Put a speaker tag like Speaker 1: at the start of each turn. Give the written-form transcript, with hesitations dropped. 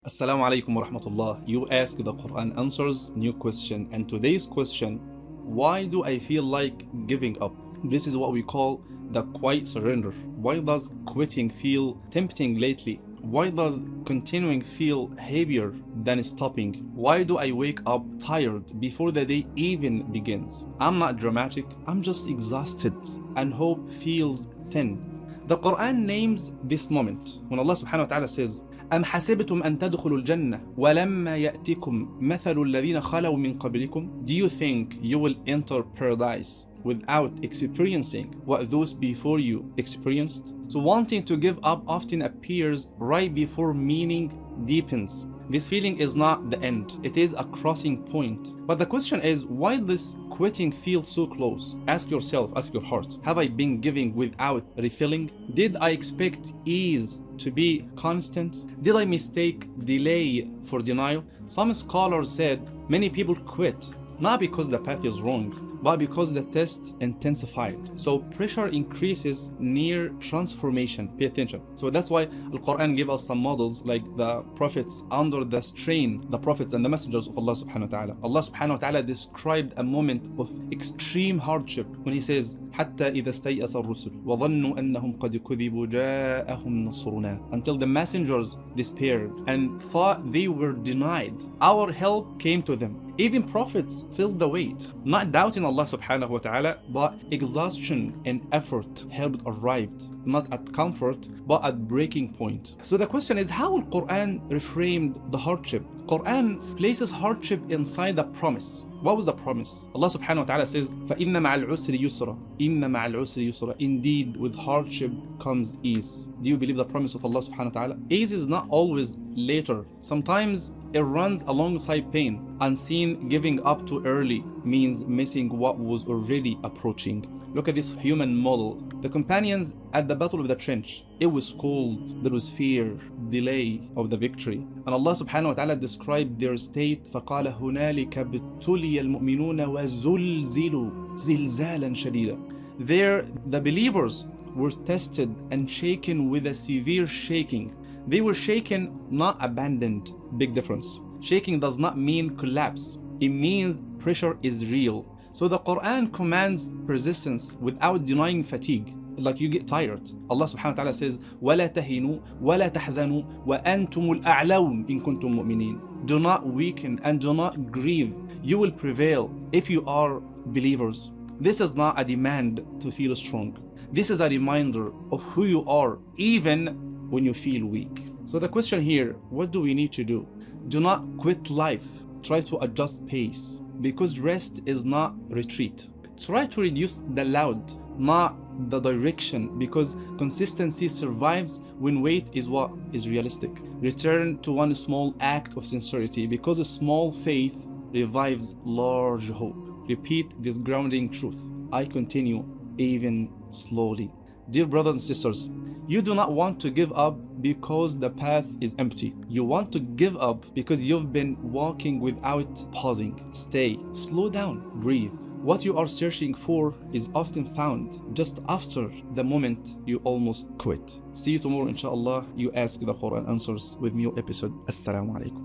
Speaker 1: Assalamu alaikum wa rahmatullah. You ask the Quran answers, new question. And today's question, why do I feel like giving up? This is what we call the quiet surrender. Why does quitting feel tempting lately? Why does continuing feel heavier than stopping? Why do I wake up tired before the day even begins? I'm not dramatic, I'm just exhausted and hope feels thin. The Quran names this moment when Allah subhanahu wa ta'ala says, أم حسبتم أن تدخلوا الجنة ولما يأتكم مثل الذين خلوا من قبلكم. Do you think you will enter paradise without experiencing what those before you experienced? So wanting to give up often appears right before meaning deepens. This feeling is not the end, it is a crossing point. But the question is, why does quitting feel so close? Ask yourself, ask your heart, have I been giving without refilling? Did I expect ease to be constant? Did I mistake delay for denial? Some scholars said many people quit not because the path is wrong, but because the test intensified. So pressure increases near transformation. Pay attention. So that's why Al-Quran gives us some models like the prophets under the strain, the prophets and the messengers of Allah subhanahu wa ta'ala. Allah subhanahu wa ta'ala described a moment of extreme hardship when he says, حتى إذا استيأس الرسل وظنوا أنهم قد كذبوا جاءهم نصرنا. Until the messengers despaired and thought they were denied, our help came to them. Even prophets felt the weight, not doubting Allah subhanahu wa ta'ala, but exhaustion and effort helped arrived, not at comfort, but at breaking point. So the question is, how will Quran reframed the hardship? Quran places hardship inside the promise. What was the promise? Allah subhanahu wa ta'ala says, فَإِنَّ مَعَ الْعُسْرِ يُسْرًا. إِنَّ مَعَ الْعُسْرِ يُسْرًا. Indeed, with hardship comes ease. Do you believe the promise of Allah subhanahu wa ta'ala? Ease is not always later. Sometimes it runs alongside pain. Unseen giving up too early means missing what was already approaching. Look at this human model. The companions at the battle of the trench. It was cold, there was fear, delay of the victory. And Allah subhanahu wa ta'ala described their state. فَقَالَ هُنَالِكَ ابْتُلِيَ الْمُؤْمِنُونَ وَزُلْزِلُوا زِلْزَالًا شَدِيدًا. There, the believers were tested and shaken with a severe shaking. They were shaken, not abandoned. Big difference. Shaking does not mean collapse. It means pressure is real. So the Quran commands persistence without denying fatigue. Like you get tired. Allah subhanahu wa ta'ala says, وَلَا تَهِنُوا وَلَا تَحْزَنُوا وَأَنْتُمُ الْأَعْلَوْنَ إِن كُنْتُم مُؤْمِنِينَ. Do not weaken and do not grieve. You will prevail if you are believers. This is not a demand to feel strong. This is a reminder of who you are, even when you feel weak. So the question here, what do we need to do? Do not quit life. Try to adjust pace, because rest is not retreat. Try to reduce the loud, not the direction, because consistency survives when weight is what is realistic. Return to one small act of sincerity, because a small faith revives large hope. Repeat this grounding truth. I continue, even slowly. Dear brothers and sisters, you do not want to give up because the path is empty. You want to give up because you've been walking without pausing. Stay, slow down, breathe. What you are searching for is often found just after the moment you almost quit. See you tomorrow, inshallah. You ask the Quran answers with new episode. Assalamu alaikum.